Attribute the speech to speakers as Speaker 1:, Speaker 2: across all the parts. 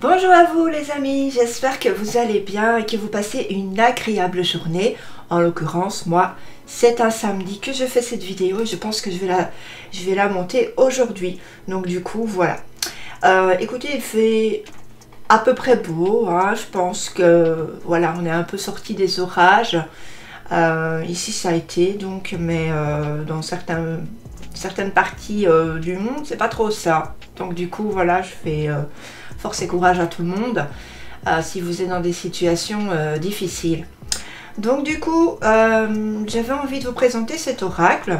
Speaker 1: Bonjour à vous les amis, j'espère que vous allez bien et que vous passez une agréable journée. En l'occurrence, moi, c'est un samedi que je fais cette vidéo et je pense que je vais la monter aujourd'hui. Donc du coup, voilà. Écoutez, il fait à peu près beau, hein. Je pense que, voilà, on est un peu sorti des orages. Ici, ça a été, donc, mais dans certaines parties du monde, c'est pas trop ça. Donc du coup, voilà, je fais... force et courage à tout le monde si vous êtes dans des situations difficiles. Donc du coup, j'avais envie de vous présenter cet oracle.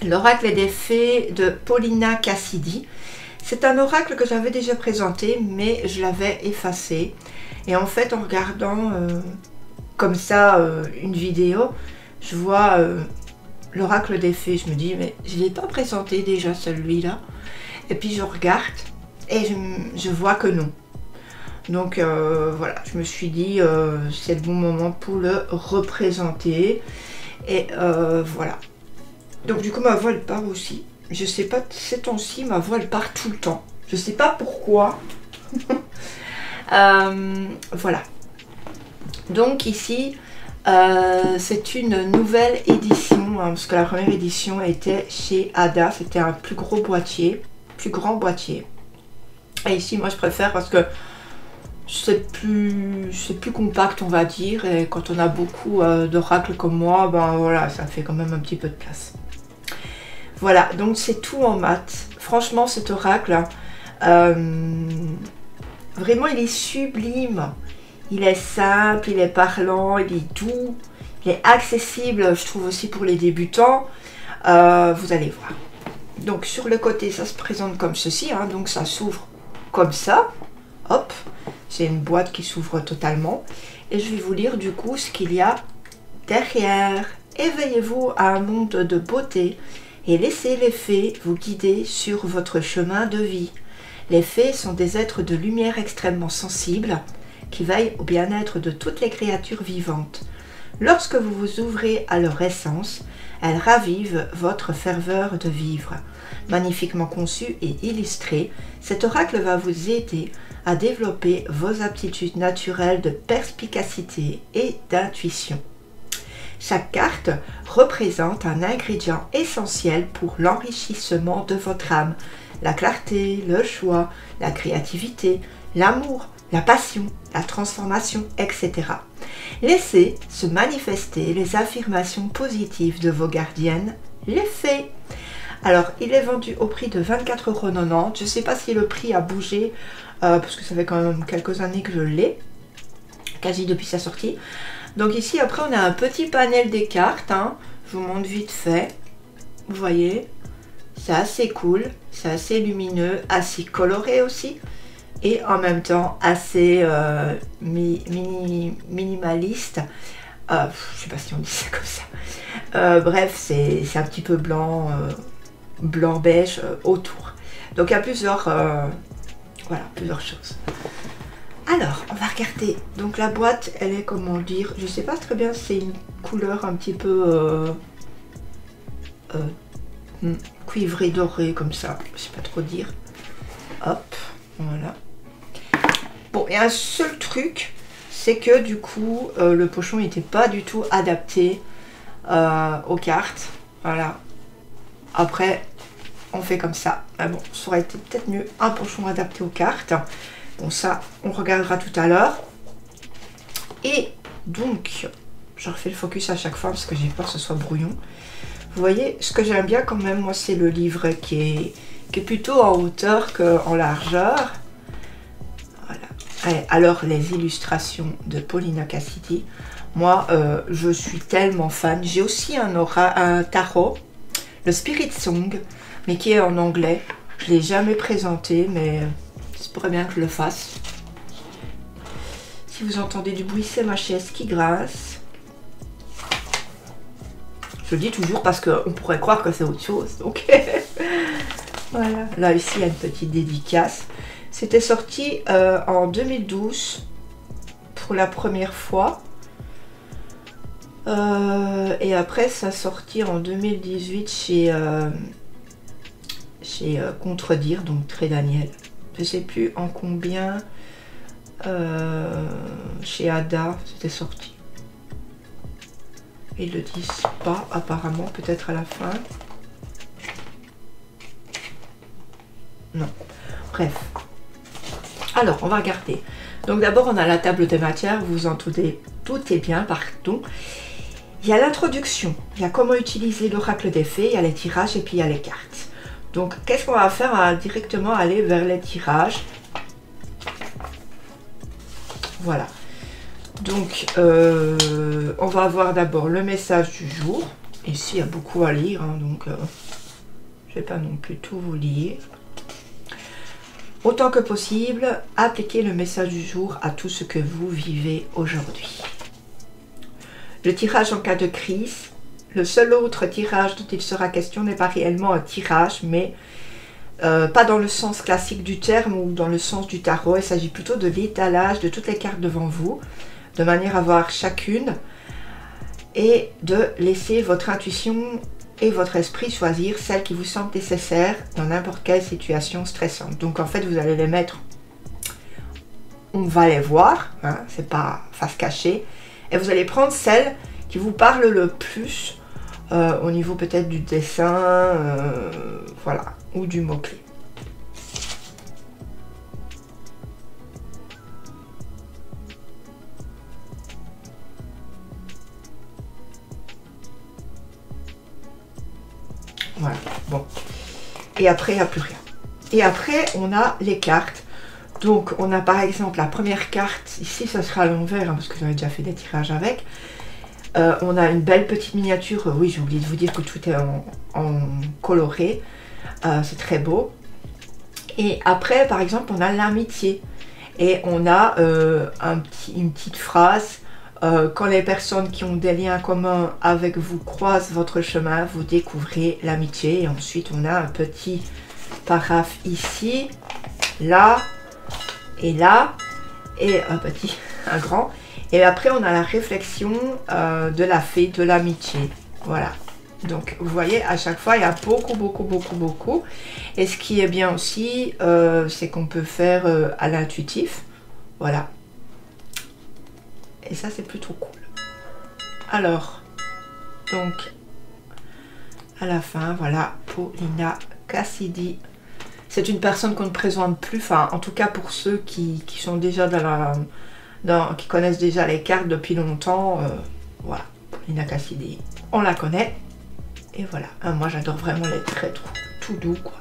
Speaker 1: L'oracle des fées de Paulina Cassidy. C'est un oracle que j'avais déjà présenté, mais je l'avais effacé. Et en fait, en regardant comme ça une vidéo, je vois l'oracle des fées. Je me dis, mais je ne l'ai pas présenté déjà celui-là. Et puis je regarde. Et je vois que non. Donc voilà, je me suis dit c'est le bon moment pour le représenter. Et voilà. Donc du coup ma voix elle part aussi. Je sais pas, ces temps-ci ma voix elle part tout le temps. Je sais pas pourquoi. Voilà. Donc ici c'est une nouvelle édition. Hein, parce que la première édition était chez Ada. C'était un plus gros boîtier. Plus grand boîtier. Et ici, moi, je préfère parce que c'est plus compact, on va dire. Et quand on a beaucoup d'oracles comme moi, ben voilà, ça fait quand même un petit peu de place. Voilà, donc c'est tout en mat. Franchement, cet oracle, vraiment, il est sublime. Il est simple, il est parlant, il est doux, il est accessible, je trouve aussi pour les débutants. Vous allez voir. Donc, sur le côté, ça se présente comme ceci. Hein, donc, ça s'ouvre comme ça, hop, c'est une boîte qui s'ouvre totalement et je vais vous lire du coup ce qu'il y a derrière. Éveillez-vous à un monde de beauté et laissez les fées vous guider sur votre chemin de vie. Les fées sont des êtres de lumière extrêmement sensibles qui veillent au bien-être de toutes les créatures vivantes. Lorsque vous vous ouvrez à leur essence, elles ravivent votre ferveur de vivre. Magnifiquement conçu et illustré, cet oracle va vous aider à développer vos aptitudes naturelles de perspicacité et d'intuition. Chaque carte représente un ingrédient essentiel pour l'enrichissement de votre âme. La clarté, le choix, la créativité, l'amour, la passion, la transformation, etc. Laissez se manifester les affirmations positives de vos gardiennes, les fées. Alors, il est vendu au prix de 24,90 €. Je ne sais pas si le prix a bougé, parce que ça fait quand même quelques années que je l'ai, quasi depuis sa sortie. Donc ici, après, on a un petit panel des cartes. Hein. Je vous montre vite fait. Vous voyez, c'est assez cool, c'est assez lumineux, assez coloré aussi. Et en même temps, assez minimaliste. Je ne sais pas si on dit ça comme ça. Bref, c'est un petit peu blanc... blanc beige autour. Donc il y a plusieurs voilà, plusieurs choses. Alors on va regarder. Donc la boîte, elle est, comment dire, je sais pas très bien, c'est une couleur un petit peu cuivré doré comme ça, je sais pas trop dire. Hop, voilà. Bon, et un seul truc, c'est que du coup le pochon n'était pas du tout adapté aux cartes. Voilà. Après, on fait comme ça. Ah bon, ça aurait été peut-être mieux un pochon adapté aux cartes. Bon, ça, on regardera tout à l'heure. Et donc, je refais le focus à chaque fois parce que j'ai peur que ce soit brouillon. Vous voyez, ce que j'aime bien quand même, moi, c'est le livret qui est plutôt en hauteur qu'en largeur. Voilà. Allez, alors, les illustrations de Paulina Cassidy. Moi, je suis tellement fan. J'ai aussi un tarot. Le Spirit Song, mais qui est en anglais. Je ne l'ai jamais présenté, mais c'est pourrait bien que je le fasse. Si vous entendez du bruit, c'est ma chaise qui grince. Je le dis toujours parce qu'on pourrait croire que c'est autre chose. Donc voilà. Là, ici, il y a une petite dédicace. C'était sorti en 2012 pour la première fois. Et après ça sorti en 2018 chez Contredire, donc Très Daniel. Je sais plus en combien chez Ada c'était sorti. Ils le disent pas apparemment, peut-être à la fin. Non. Bref. Alors, on va regarder. Donc d'abord, on a la table des matières. Vous vous en doutez bien, pardon. Il y a l'introduction. Il y a comment utiliser l'oracle des fées. Il y a les tirages et puis il y a les cartes. Donc, qu'est-ce qu'on va faire? On va directement aller vers les tirages. Voilà. Donc, on va avoir d'abord le message du jour. Ici, il y a beaucoup à lire, hein, donc je ne vais pas non plus tout vous lire. Autant que possible, appliquez le message du jour à tout ce que vous vivez aujourd'hui. Le tirage en cas de crise. Le seul autre tirage dont il sera question n'est pas réellement un tirage, mais pas dans le sens classique du terme ou dans le sens du tarot. Il s'agit plutôt de l'étalage de toutes les cartes devant vous, de manière à voir chacune et de laisser votre intuition et votre esprit choisir celle qui vous semble nécessaire dans n'importe quelle situation stressante. Donc en fait, vous allez les mettre, on va les voir, hein, c'est pas face cachée, et vous allez prendre celle qui vous parle le plus au niveau peut-être du dessin, voilà, ou du mot-clé. Voilà, bon. Et après, il n'y a plus rien. Et après, on a les cartes. Donc, on a par exemple la première carte. Ici, ça sera à l'envers, hein, parce que j'avais déjà fait des tirages avec. On a une belle petite miniature. Oui, j'ai oublié de vous dire que tout est en coloré. C'est très beau. Et après, par exemple, on a l'amitié. Et on a une petite phrase. Quand les personnes qui ont des liens communs avec vous croisent votre chemin, vous découvrez l'amitié. Et ensuite, on a un petit paraphe ici, là, et un grand. Et après, on a la réflexion de la fée, de l'amitié. Voilà. Donc, vous voyez, à chaque fois, il y a beaucoup. Et ce qui est bien aussi, c'est qu'on peut faire à l'intuitif. Voilà. Et ça, c'est plutôt cool. Alors, donc, à la fin, voilà, Paulina Cassidy. C'est une personne qu'on ne présente plus, enfin, en tout cas pour ceux qui sont déjà qui connaissent déjà les cartes depuis longtemps. Voilà, Paulina Cassidy, on la connaît. Et voilà, moi j'adore vraiment les traits tout doux, quoi.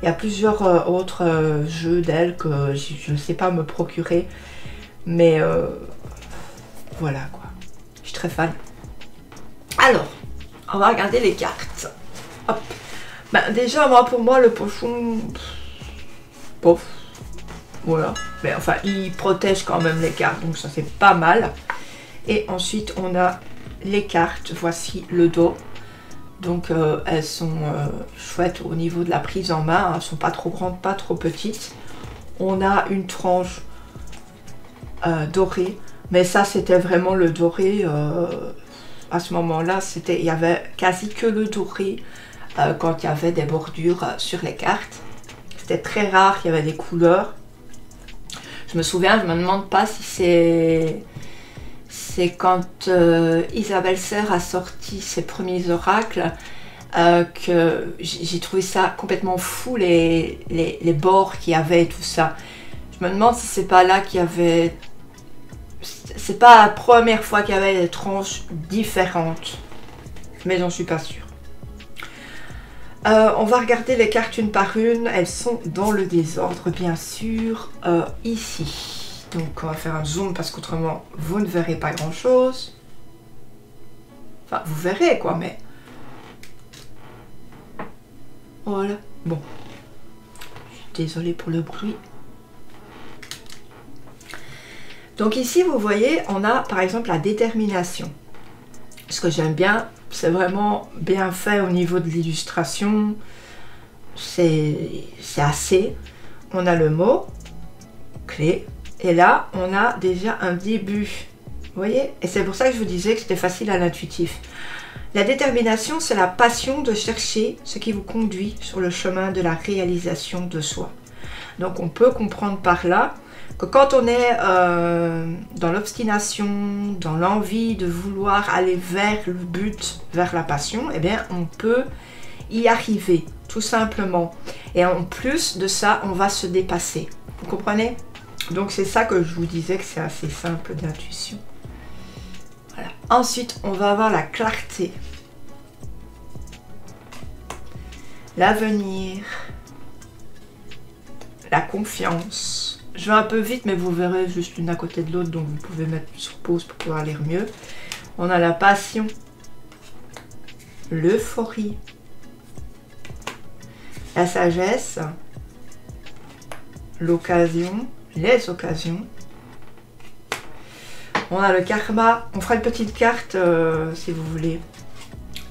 Speaker 1: Il y a plusieurs autres jeux d'elle que je ne sais pas me procurer, mais voilà, quoi. Je suis très fan. Alors, on va regarder les cartes. Hop. Ben, déjà, pour moi, le pochon, pof, voilà. Mais enfin, il protège quand même les cartes, donc ça c'est pas mal. Et ensuite, on a les cartes. Voici le dos. Donc, elles sont chouettes au niveau de la prise en main. Elles ne sont pas trop grandes, pas trop petites. On a une tranche dorée. Mais ça, c'était vraiment le doré. À ce moment-là, il y avait quasi que le doré quand il y avait des bordures sur les cartes. C'était très rare qu'il y avait des couleurs. Je me souviens, je me demande pas si c'est quand Isabelle Serre a sorti ses premiers oracles que j'ai trouvé ça complètement fou, les bords qu'il y avait et tout ça. Je me demande si c'est pas là qu'il y avait... C'est pas la première fois qu'il y avait des tranches différentes, mais j'en suis pas sûre. On va regarder les cartes une par une. Elles sont dans le désordre, bien sûr, ici. Donc on va faire un zoom parce qu'autrement vous ne verrez pas grand chose. Enfin, vous verrez quoi, mais... Voilà. Bon. Je suis désolée pour le bruit. Donc ici, vous voyez, on a par exemple la détermination. Ce que j'aime bien, c'est vraiment bien fait au niveau de l'illustration. C'est assez. On a le mot, clé. Et là, on a déjà un début. Vous voyez? Et c'est pour ça que je vous disais que c'était facile à l'intuitif. La détermination, c'est la passion de chercher ce qui vous conduit sur le chemin de la réalisation de soi. Donc on peut comprendre par là que quand on est dans l'obstination, dans l'envie de vouloir aller vers le but, vers la passion, eh bien on peut y arriver, tout simplement. Et en plus de ça, on va se dépasser. Vous comprenez? Donc c'est ça que je vous disais que c'est assez simple d'intuition. Voilà. Ensuite, on va avoir la clarté, l'avenir, la confiance. Je vais un peu vite, mais vous verrez juste l'une à côté de l'autre, donc vous pouvez mettre sur pause pour pouvoir lire mieux. On a la passion, l'euphorie, la sagesse, l'occasion, les occasions. On a le karma. On fera une petite carte si vous voulez.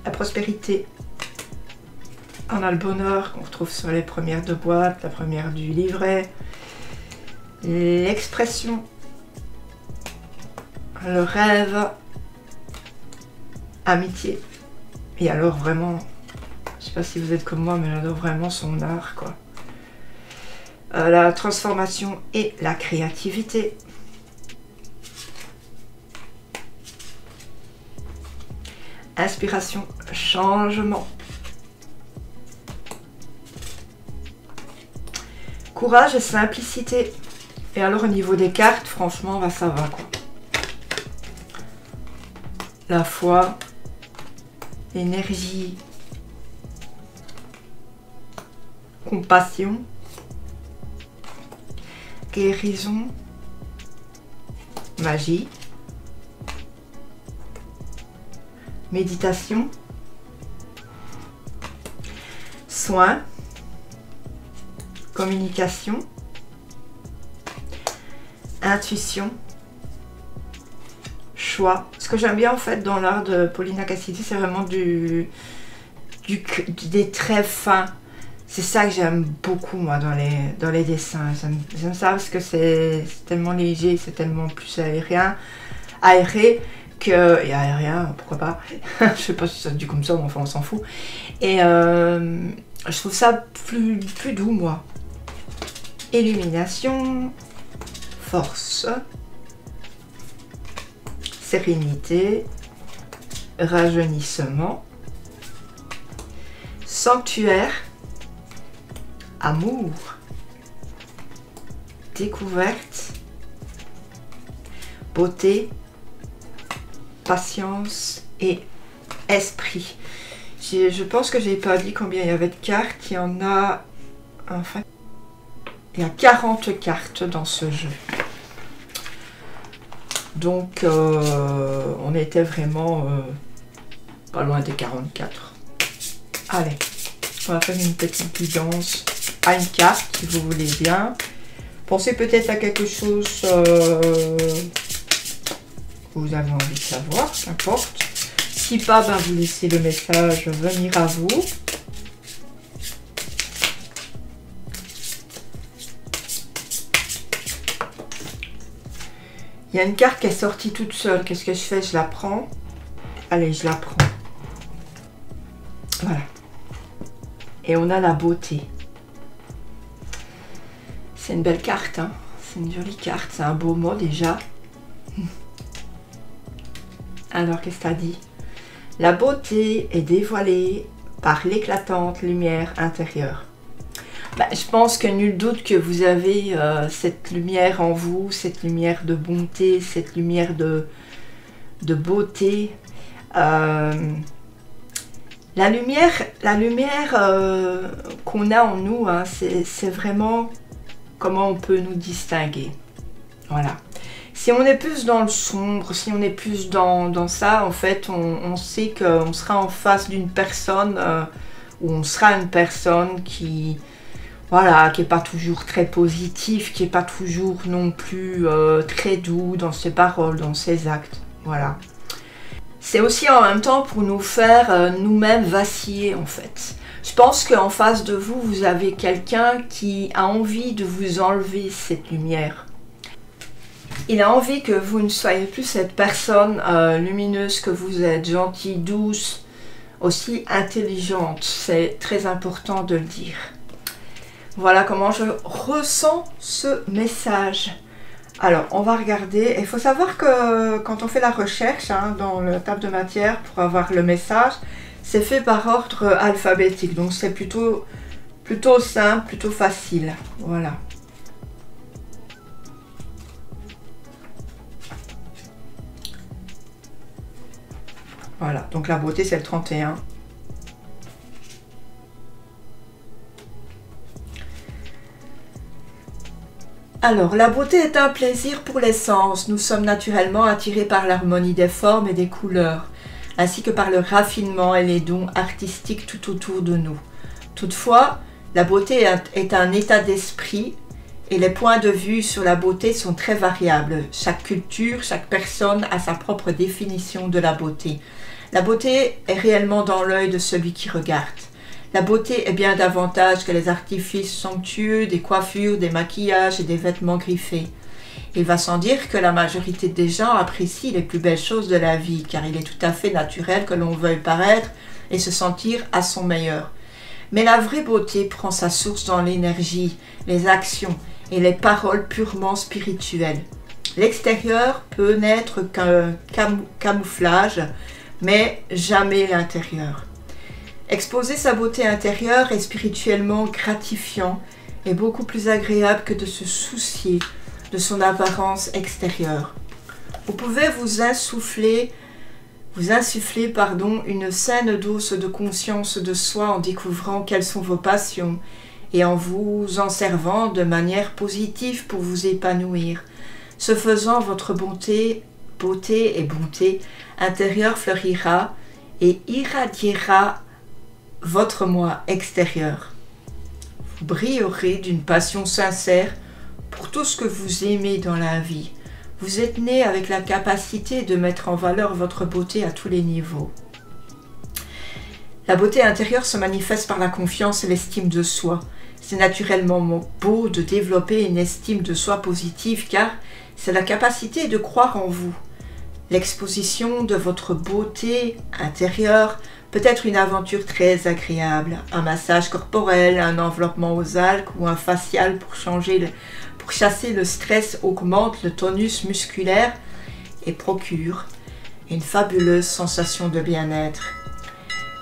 Speaker 1: La prospérité. On a le bonheur qu'on retrouve sur les premières de boîte, la première du livret. L'expression. Le rêve. Amitié. Et alors vraiment, je sais pas si vous êtes comme moi, mais j'adore vraiment son art, quoi. La transformation et la créativité. Inspiration, changement. Courage et simplicité. Et alors au niveau des cartes, franchement, bah, ça va, quoi. La foi, l'énergie, compassion, guérison, magie, méditation, soin, communication, intuition, choix. Ce que j'aime bien en fait dans l'art de Paulina Cassidy, c'est vraiment des traits fins. C'est ça que j'aime beaucoup moi dans les dessins. J'aime ça parce que c'est tellement léger, c'est tellement plus aéré que... Et aérien, pourquoi pas. Je sais pas si ça se dit comme ça, mais enfin on s'en fout. Et je trouve ça plus doux moi. Illumination, force, sérénité, rajeunissement, sanctuaire, amour, découverte, beauté, patience et esprit. Je pense que j'ai pas dit combien il y avait de cartes. Il y en a... Enfin, il y a 40 cartes dans ce jeu. Donc, on était vraiment pas loin des 44. Allez, on va faire une petite guidance à une carte, si vous voulez bien. Pensez peut-être à quelque chose que vous avez envie de savoir, qu'importe. Si pas, ben, vous laissez le message venir à vous. Il y a une carte qui est sortie toute seule. Qu'est-ce que je fais? Je la prends. Allez, je la prends. Voilà. Et on a la beauté. C'est une belle carte, hein. C'est une jolie carte. C'est un beau mot déjà. Alors, qu'est-ce que ça dit? La beauté est dévoilée par l'éclatante lumière intérieure. Ben, je pense que nul doute que vous avez cette lumière en vous, cette lumière de bonté, cette lumière de beauté. La lumière qu'on a en nous, hein, c'est vraiment comment on peut nous distinguer. Voilà. Si on est plus dans le sombre, si on est plus dans ça, en fait, on sait qu'on sera en face d'une personne, ou on sera une personne qui... Voilà, qui n'est pas toujours très positif, qui n'est pas toujours non plus très doux dans ses paroles, dans ses actes. Voilà. C'est aussi en même temps pour nous faire nous-mêmes vaciller en fait. Je pense qu'en face de vous, vous avez quelqu'un qui a envie de vous enlever cette lumière. Il a envie que vous ne soyez plus cette personne lumineuse que vous êtes, gentille, douce, aussi intelligente. C'est très important de le dire. Voilà comment je ressens ce message. Alors, on va regarder. Il faut savoir que quand on fait la recherche hein, dans la table de matière pour avoir le message, c'est fait par ordre alphabétique. Donc, c'est plutôt simple, plutôt facile. Voilà. Voilà. Donc, la beauté, c'est le 31. Alors, la beauté est un plaisir pour les sens. Nous sommes naturellement attirés par l'harmonie des formes et des couleurs, ainsi que par le raffinement et les dons artistiques tout autour de nous. Toutefois, la beauté est un état d'esprit et les points de vue sur la beauté sont très variables. Chaque culture, chaque personne a sa propre définition de la beauté. La beauté est réellement dans l'œil de celui qui regarde. La beauté est bien davantage que les artifices somptueux, des coiffures, des maquillages et des vêtements griffés. Il va sans dire que la majorité des gens apprécient les plus belles choses de la vie, car il est tout à fait naturel que l'on veuille paraître et se sentir à son meilleur. Mais la vraie beauté prend sa source dans l'énergie, les actions et les paroles purement spirituelles. L'extérieur peut n'être qu'un camouflage, mais jamais l'intérieur. Exposer sa beauté intérieure est spirituellement gratifiant et beaucoup plus agréable que de se soucier de son apparence extérieure. Vous pouvez vous insuffler une saine dose de conscience de soi en découvrant quelles sont vos passions et en vous en servant de manière positive pour vous épanouir. Ce faisant, votre beauté intérieure fleurira et irradiera votre moi extérieur. Vous brillerez d'une passion sincère pour tout ce que vous aimez dans la vie. Vous êtes né avec la capacité de mettre en valeur votre beauté à tous les niveaux. La beauté intérieure se manifeste par la confiance et l'estime de soi. C'est naturellement beau de développer une estime de soi positive car c'est la capacité de croire en vous. L'exposition de votre beauté intérieure peut être une aventure très agréable. Un massage corporel, un enveloppement aux algues ou un facial pour chasser le stress augmente le tonus musculaire et procure une fabuleuse sensation de bien-être.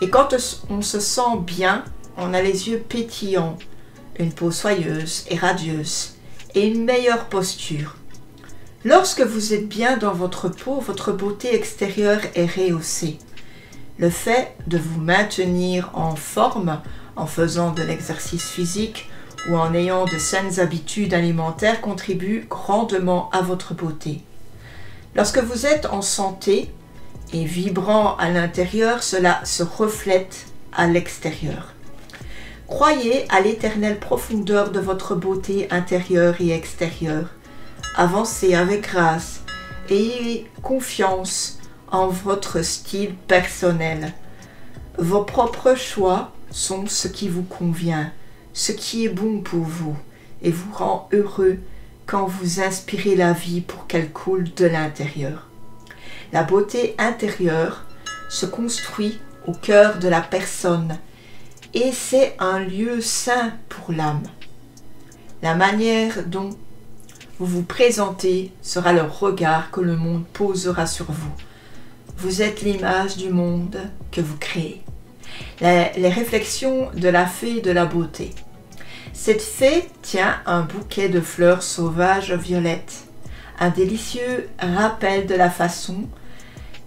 Speaker 1: Et quand on se sent bien, on a les yeux pétillants, une peau soyeuse et radieuse et une meilleure posture. Lorsque vous êtes bien dans votre peau, votre beauté extérieure est rehaussée. Le fait de vous maintenir en forme en faisant de l'exercice physique ou en ayant de saines habitudes alimentaires contribue grandement à votre beauté. Lorsque vous êtes en santé et vibrant à l'intérieur, cela se reflète à l'extérieur. Croyez à l'éternelle profondeur de votre beauté intérieure et extérieure. Avancez avec grâce et ayez confiance en votre style personnel. Vos propres choix sont ce qui vous convient, ce qui est bon pour vous et vous rend heureux quand vous inspirez la vie pour qu'elle coule de l'intérieur. La beauté intérieure se construit au cœur de la personne et c'est un lieu sain pour l'âme. La manière dont vous vous présentez sera le regard que le monde posera sur vous. Vous êtes l'image du monde que vous créez. Les réflexions de la fée de la beauté. Cette fée tient un bouquet de fleurs sauvages violettes, un délicieux rappel de la façon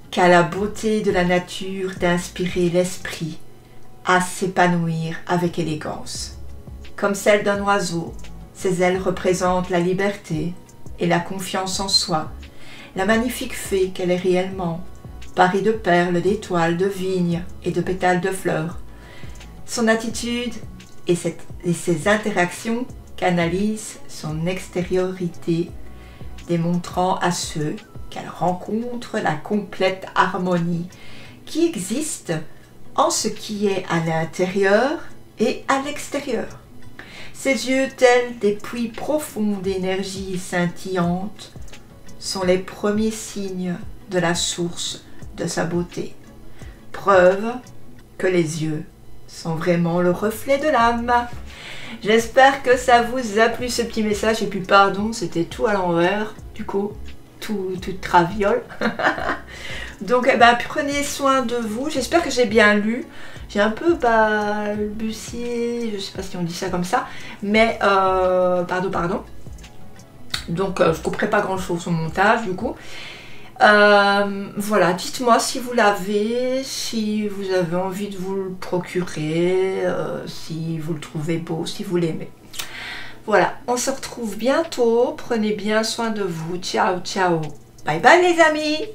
Speaker 1: qu'a la beauté de la nature d'inspirer l'esprit à s'épanouir avec élégance. Comme celle d'un oiseau, ses ailes représentent la liberté et la confiance en soi. La magnifique fée qu'elle est réellement, parée de perles, d'étoiles, de vignes et de pétales de fleurs. Son attitude et ses interactions canalisent son extériorité, démontrant à ceux qu'elle rencontre la complète harmonie qui existe en ce qui est à l'intérieur et à l'extérieur. Ses yeux, tels des puits profonds d'énergie scintillante, sont les premiers signes de la source de sa beauté. Preuve que les yeux sont vraiment le reflet de l'âme. J'espère que ça vous a plu ce petit message. Et puis pardon, c'était tout à l'envers, du coup, tout traviole. Donc prenez soin de vous. J'espère que j'ai bien lu. J'ai un peu balbutié, je sais pas si on dit ça comme ça, mais pardon. Donc je couperai pas grand chose au montage du coup. Voilà, dites-moi si vous l'avez, si vous avez envie de vous le procurer, si vous le trouvez beau, si vous l'aimez. Voilà, on se retrouve bientôt. Prenez bien soin de vous. Ciao, ciao. Bye bye les amis.